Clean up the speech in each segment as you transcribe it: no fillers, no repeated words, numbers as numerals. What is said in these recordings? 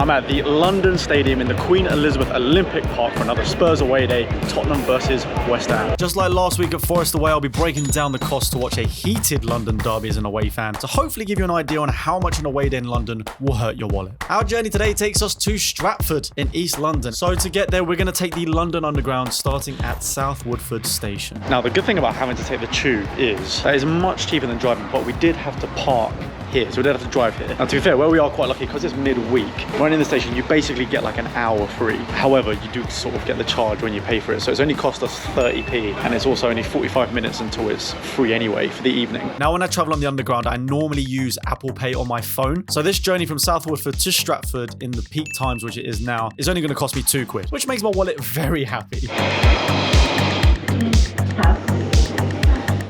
I'm at the London Stadium in the Queen Elizabeth Olympic Park for another Spurs away day, Tottenham versus West Ham. Just like last week at Forest Away, I'll be breaking down the cost to watch a heated London derby as an away fan, to hopefully give you an idea on how much an away day in London will hurt your wallet. Our journey today takes us to Stratford in East London. So to get there, we're going to take the London Underground starting at South Woodford Station. Now, the good thing about having to take the tube is that it's much cheaper than driving, but we did have to park here, so we did have to drive here. Now, to be fair, where we are quite lucky because it's midweek. Right in the station, you basically get like an hour free. However, you do sort of get the charge when you pay for it, so it's only cost us 30p, and it's also only 45 minutes until it's free anyway for the evening. Now, when I travel on the Underground, I normally use Apple Pay on my phone, so this journey from South Woodford to Stratford in the peak times, which it is now, is only going to cost me £2, which makes my wallet very happy.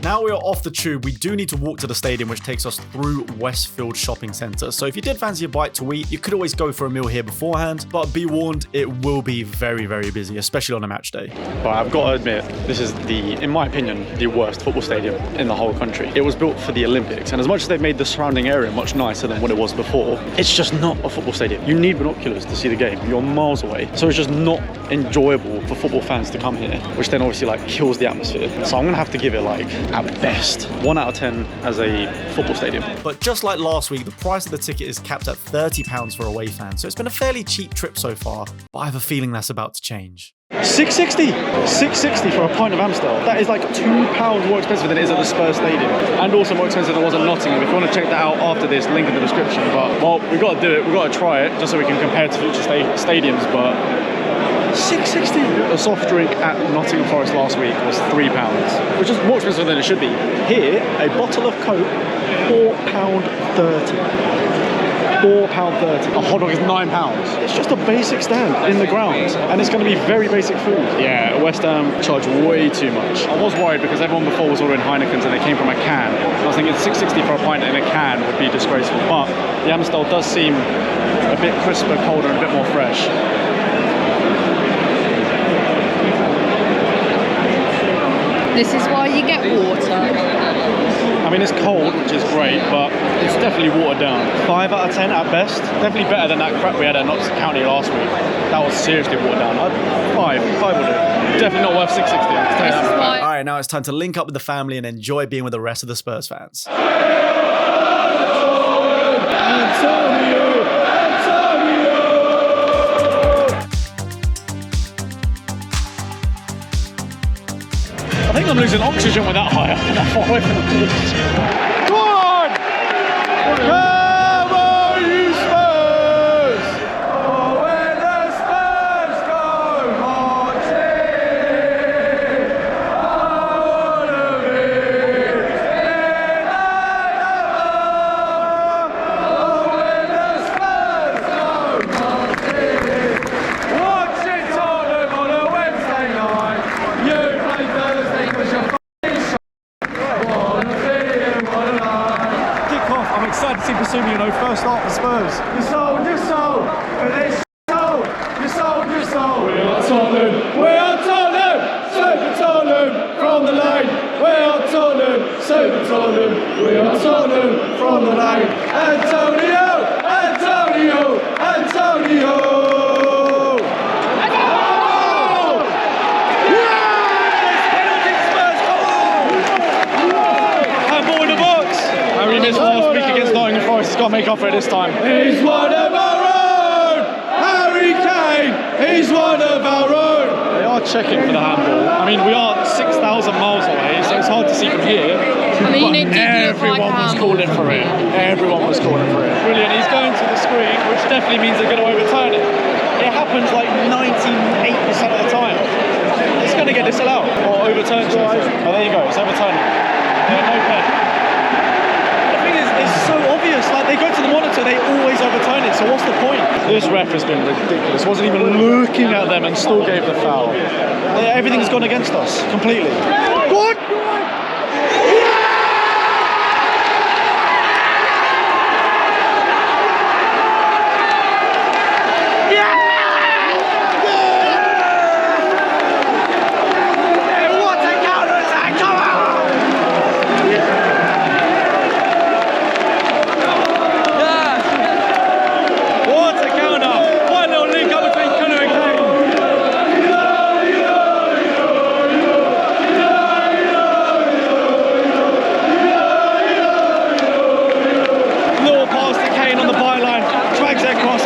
Now we are off the tube, we do need to walk to the stadium, which takes us through Westfield Shopping Centre. So if you did fancy a bite to eat, you could always go for a meal here beforehand, but be warned, it will be very, very busy, especially on a match day. But I've got to admit, this is in my opinion, the worst football stadium in the whole country. It was built for the Olympics, and as much as they've made the surrounding area much nicer than what it was before, it's just not a football stadium. You need binoculars to see the game. You're miles away. So it's just not enjoyable for football fans to come here, which then obviously like kills the atmosphere. So I'm gonna have to give it like, at best, 1 out of 10 as a football stadium. But just like last week, the price of the ticket is capped at £30 for away fans, so it's been a fairly cheap trip so far, but I have a feeling that's about to change. $6.60 for a pint of Amstel. That is like £2 more expensive than it is at the Spurs Stadium, and also more expensive than it was at Nottingham. If you want to check that out after this, link in the description. But well, we've got to do it, we've got to try it just so we can compare to future stadiums. But $6.60. A soft drink at Nottingham Forest last week was £3, which is more expensive than it should be. Here, a bottle of Coke, £4.30. £4.30. A hot dog is £9. It's just a basic stand in the ground, and it's going to be very basic food. Yeah, West Ham charge way too much. I was worried because everyone before was ordering Heinekens and they came from a can. I was thinking $6.60 for a pint in a can would be disgraceful, but the Amstel does seem a bit crisper, colder, and a bit more fresh. This is why you get water. I mean, it's cold, which is great, but it's definitely watered down. 5 out of 10 at best. Definitely better than that crap we had at Notts County last week. That was seriously watered down. 5 will do. Definitely not worth $6.60. I'll tell you that. All right, now it's time to link up with the family and enjoy being with the rest of the Spurs fans. I think I'm losing oxygen with that high up and that far away from the pitch. Come on! Come on, you Spurs! Oh, when the Spurs go marching, I wanna be in oh, when the Spurs go marching, watching Tottenham on a Wednesday night. You play Thursday because you're I'm excited to see Basumi, first start for Spurs. You sold your soul, but they sold your soul, your soul. We are Tottenham, save the Tottenham from the lane. We are Tottenham, save the Tottenham. We are Tottenham from the lane. Antonio, Antonio, Antonio. Missed last week against Nottingham Forest. He's got to make up for it this time. He's one of our own! Harry Kane! He's one of our own! They are checking for the handball. I mean, we are 6,000 miles away, so it's hard to see from here. I mean, it did look like everyone was calling for it. Everyone was calling for it. Brilliant. He's going to the screen, which definitely means they're going to overturn it. It happens like 98% of the time. It's going to get disallowed or overturned. Oh, there you go. It's overturning. No pen. It's so obvious, like they go to the monitor, they always overturn it, so what's the point? This ref has been ridiculous, wasn't even looking at them and still gave the foul. Everything's gone against us, completely. Go on!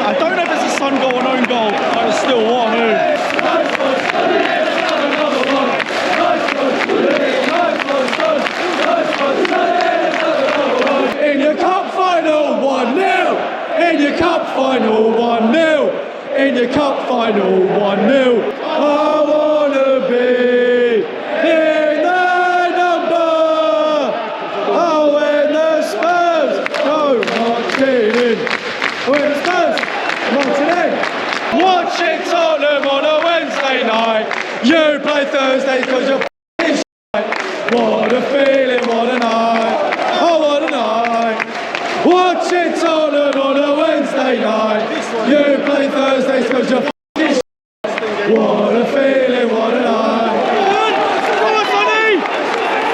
I don't know if it's a Son goal or an own goal, but it's still what a move. In your cup final, 1-0. In your cup final, 1-0. In your cup final, 1-0. I wanna be in the number. Oh, when the Spurs go marching in. When the Spurs marching in. Watching Tottenham on a Wednesday night. You play Thursday because you're f***ing shite. What a feeling, what a night. Oh, what a night. Watching Tottenham on a Wednesday night. You play Thursdays because you're f***ing shit. What a feeling, what a night. Come on, Sonny!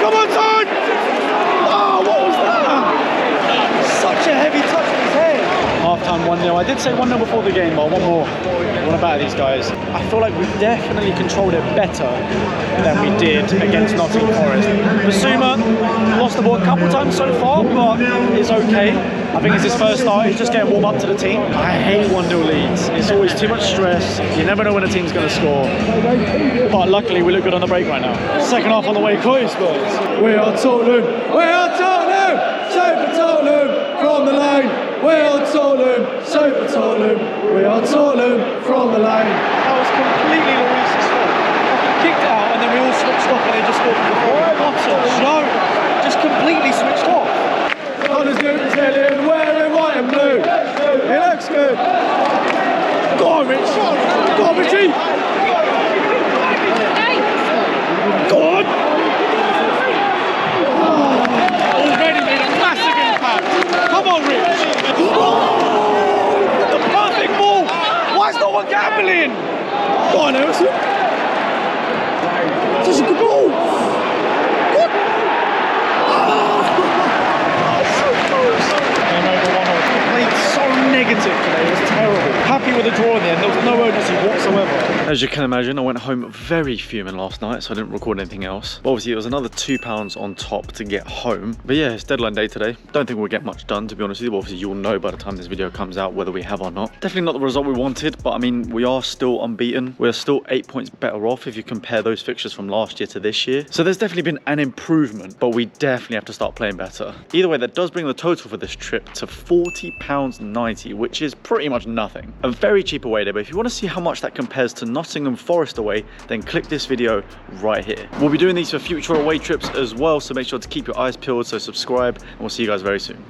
Come on, son! Oh, what was that? Such a heavy touch with his head. Half-time 1-0. I did say 1-0 before the game, but one more. What about these guys? I feel like we definitely controlled it better than we did against Nottingham Forest. Basuma lost the ball a couple times so far, but it's okay. I think it's his first start. He's just getting warm up to the team. I hate 1-0 leads. It's always too much stress. You never know when a team's going to score. But luckily, we look good on the break right now. Second half on the way, Coy Spurs. We are Tottenham. We are Tottenham. Super Tottenham from the lane. We are Tottenham. Super Tottenham. We are Tottenham from the lane. That was completely Lloris's fault. Kicked out and then we all switched off and they just scored from the floor. What a joke. Just completely switched off. Connors Newton's heading, wearing white and blue. It looks good. Go on, Rich. Go on, Richie. Go on. Already made a massive impact. Come on, Rich. Oh, the perfect ball. Why is no one gambling? Go on, Ericsson. Such a good ball. Good. So negative today, it was terrible. Happy with the draw in the end, there was no urgency whatsoever. As you can imagine, I went home very fuming last night, so I didn't record anything else. But obviously, it was another £2 on top to get home. But yeah, it's deadline day today. Don't think we'll get much done, to be honest with you. But obviously, you'll know by the time this video comes out whether we have or not. Definitely not the result we wanted, but I mean, we are still unbeaten. We're still 8 points better off if you compare those fixtures from last year to this year. So there's definitely been an improvement, but we definitely have to start playing better. Either way, that does bring the total for this trip to £40.90, which is pretty much nothing. A very cheap away day, but if you want to see how much that compares to Nottingham Forest away, then click this video right here. We'll be doing these for future away trips as well, so make sure to keep your eyes peeled, so subscribe, and we'll see you guys very soon.